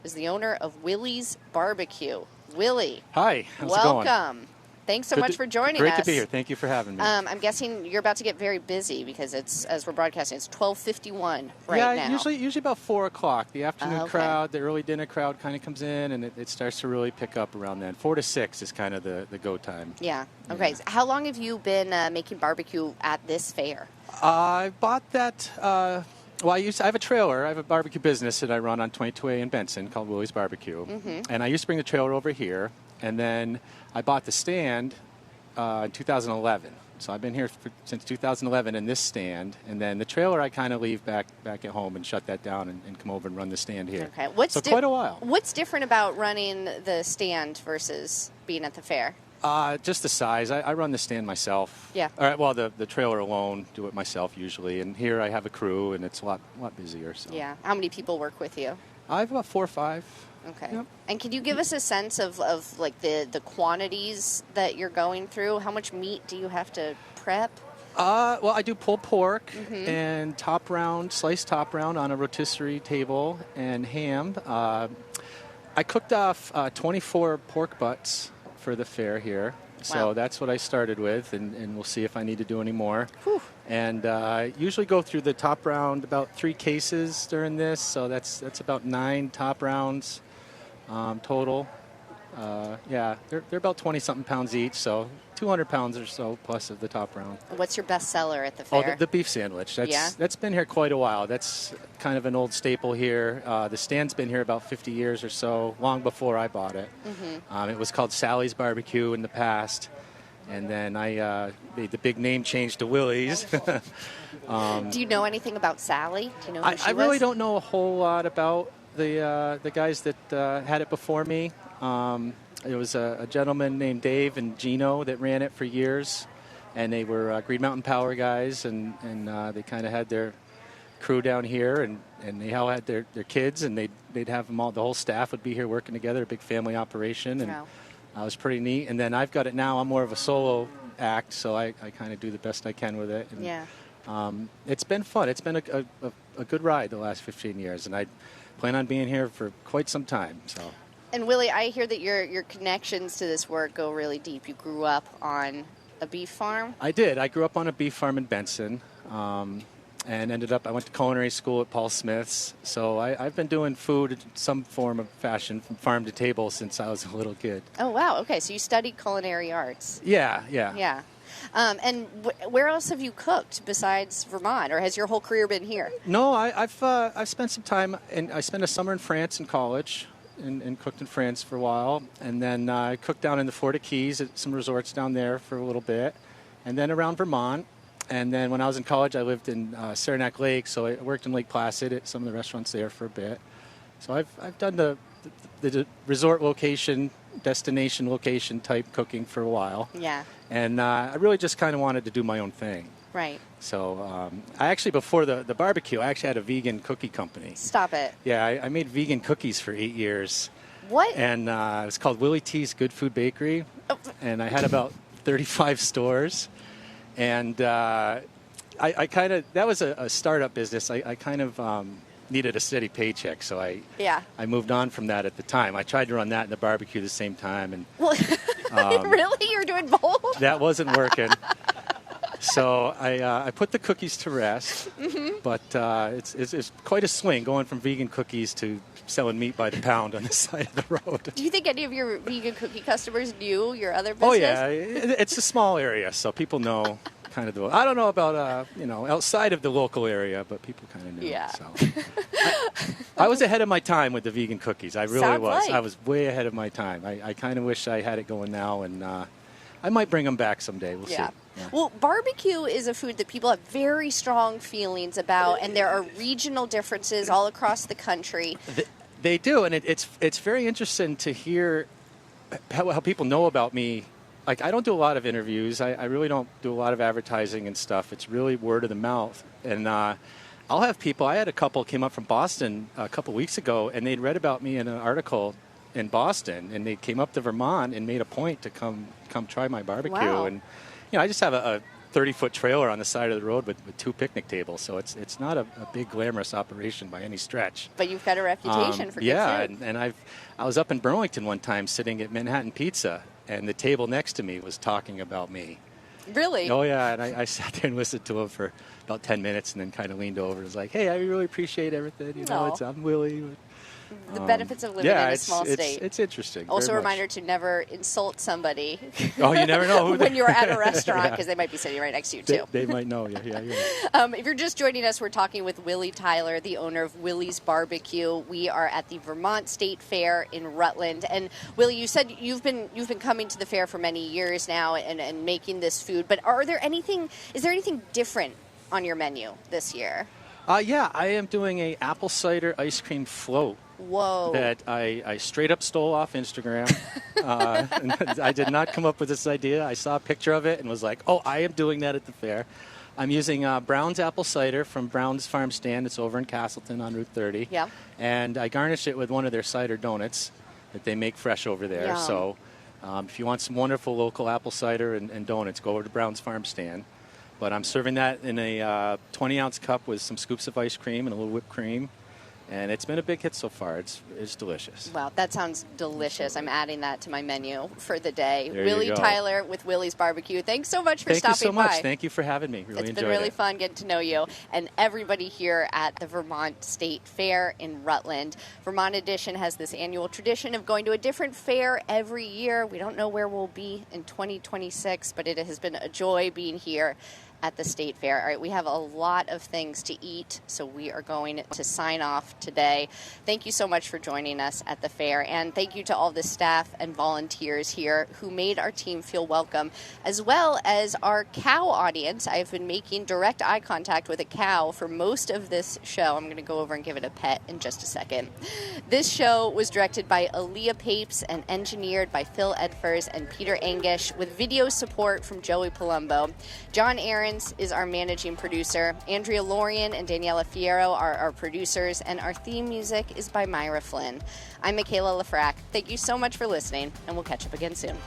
is the owner of Willie's Barbecue. Willie. Hi. How's it going? Welcome. Thanks so much for joining us. Great to be here. Thank you for having me. I'm guessing you're about to get very busy because it's, as we're broadcasting, it's 12:51 right now. Usually about 4 o'clock. The afternoon crowd, the early dinner crowd kind of comes in, and it starts to really pick up around then. 4 to 6 is kind of the go time. Yeah. Okay. Yeah. So how long have you been making barbecue at this fair? I bought that. I have a trailer. I have a barbecue business that I run on 22A in Benson called Willie's Barbecue. And I used to bring the trailer over here, and then I bought the stand in 2011. So I've been here since 2011 in this stand, and then the trailer I kind of leave back at home and shut that down and come over and run the stand here. Okay. Quite a while. What's different about running the stand versus being at the fair? Just the size. I run the stand myself. Yeah. All right. Well, the trailer alone, do it myself usually. And here I have a crew, and it's a lot busier. So. Yeah. How many people work with you? I have about 4 or 5. Okay. Yep. And can you give us a sense of like the quantities that you're going through? How much meat do you have to prep? Well, I do pulled pork and sliced top round on a rotisserie table, and ham. I cooked off 24 pork butts for the fair here. So that's what I started with, and we'll see if I need to do any more. Whew. And usually go through the top round about 3 cases during this, so that's about 9 top rounds total. They're about 20-something pounds each, so 200 pounds or so plus of the top round. What's your best seller at the fair? Oh, the beef sandwich. That's been here quite a while. That's kind of an old staple here. The stand's been here about 50 years or so, long before I bought it. It was called Sally's Barbecue in the past, and then I made the big name change to Willie's. Do you know anything about Sally? Do you know who she I was? really don't know a whole lot about the guys that had it before me. There was a gentleman named Dave and Gino that ran it for years, and they were Green Mountain Power guys, and they kind of had their crew down here, and they all had their kids, and they'd have them all. The whole staff would be here working together, a big family operation, and it was pretty neat. And then I've got it now. I'm more of a solo act, so I kind of do the best I can with it. And, it's been fun. It's been a good ride the last 15 years, and I plan on being here for quite some time. So. And Willie, I hear that your connections to this work go really deep. You grew up on a beef farm? I did. I grew up on a beef farm in Benson, and I went to culinary school at Paul Smith's. So I've been doing food in some form of fashion from farm to table since I was a little kid. Oh, wow. Okay, so you studied culinary arts. Yeah. And where else have you cooked besides Vermont, or has your whole career been here? No, I've spent some time, and I spent a summer in France in college. And cooked in France for a while, and then I cooked down in the Florida Keys at some resorts down there for a little bit, and then around Vermont. And then when I was in college, I lived in Saranac Lake, so I worked in Lake Placid at some of the restaurants there for a bit. So I've done the resort location, destination location type cooking for a while. Yeah. And I really just kind of wanted to do my own thing. Right. So I actually, before the barbecue, I actually had a vegan cookie company. Stop it. Yeah, I made vegan cookies for 8 years. What? And it was called Willie T's Good Food Bakery. Oh. And I had about 35 stores. And I kind of, that was a startup business. I kind of needed a steady paycheck, so I moved on from that at the time. I tried to run that and the barbecue at the same time. And really? You're doing both? That wasn't working. So I put the cookies to rest, but it's quite a swing going from vegan cookies to selling meat by the pound on the side of the road. Do you think any of your vegan cookie customers knew your other business? Oh, yeah. It's a small area, so people know kind of I don't know about, outside of the local area, but people kind of knew. Yeah. So. I was ahead of my time with the vegan cookies. I really Sounds was. like. I was way ahead of my time. I kind of wish I had it going now, and I might bring them back someday. We'll see. Yeah. Well, barbecue is a food that people have very strong feelings about, and there are regional differences all across the country. They do, and it's very interesting to hear how people know about me. Like, I don't do a lot of interviews. I really don't do a lot of advertising and stuff. It's really word of the mouth. And I'll have people. I had a couple came up from Boston a couple weeks ago, and they'd read about me in an article in Boston, and they came up to Vermont and made a point to come try my barbecue. Wow. And I just have a 30-foot trailer on the side of the road with 2 picnic tables, so it's not a big glamorous operation by any stretch. But you've got a reputation for good food. And I was up in Burlington one time sitting at Manhattan Pizza, and the table next to me was talking about me. Really? Oh, yeah, and I sat there and listened to him for about 10 minutes and then kind of leaned over and was like, hey, I really appreciate everything. I'm Willie. The benefits of living in a small state. It's interesting. Also a reminder to never insult somebody. Oh, you never know. When you're at a restaurant, because they might be sitting right next to you, too. They might know, yeah. You're right. If you're just joining us, we're talking with Willie Tyler, the owner of Willie's Barbecue. We are at the Vermont State Fair in Rutland. And, Willie, you said you've been coming to the fair for many years now and making this food. But is there anything different on your menu this year? Yeah, I am doing a apple cider ice cream float. Whoa. That I straight up stole off Instagram. I did not come up with this idea. I saw a picture of it and was like, oh, I am doing that at the fair. I'm using Brown's apple cider from Brown's Farm Stand. It's over in Castleton on Route 30. Yeah. And I garnish it with one of their cider donuts that they make fresh over there. Yum. So if you want some wonderful local apple cider and donuts, go over to Brown's Farm Stand. But I'm serving that in a 20-ounce cup with some scoops of ice cream and a little whipped cream. And it's been a big hit so far. It's delicious. Wow, that sounds delicious. I'm adding that to my menu for the day. There Willie you go. Tyler with Willie's Barbecue. Thanks so much for stopping by. Thank you so much. Thank you for having me. Really It's enjoyed been really it. fun getting to know you and everybody here at the Vermont State Fair in Rutland. Vermont Edition has this annual tradition of going to a different fair every year. We don't know where we'll be in 2026, but it has been a joy being here at the State Fair. All right, we have a lot of things to eat, so we are going to sign off today. Thank you so much for joining us at the fair, and thank you to all the staff and volunteers here who made our team feel welcome, as well as our cow audience. I've been making direct eye contact with a cow for most of this show. I'm going to go over and give it a pet in just a second. This show was directed by Aaliyah Papes and engineered by Phil Edfers and Peter Angish, with video support from Joey Palumbo. John Aaron is our managing producer. Andrea Lorian and Daniela Fierro are our producers, and our theme music is by Myra Flynn. I'm Michaela Lafrac. Thank you so much for listening, and we'll catch up again soon.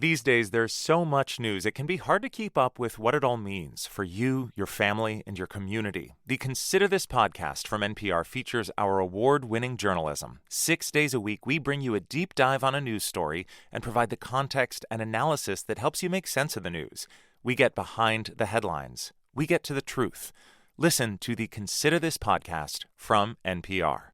These days, there's so much news, it can be hard to keep up with what it all means for you, your family, and your community. The Consider This podcast from NPR features our award-winning journalism. 6 days a week, we bring you a deep dive on a news story and provide the context and analysis that helps you make sense of the news. We get behind the headlines. We get to the truth. Listen to the Consider This podcast from NPR.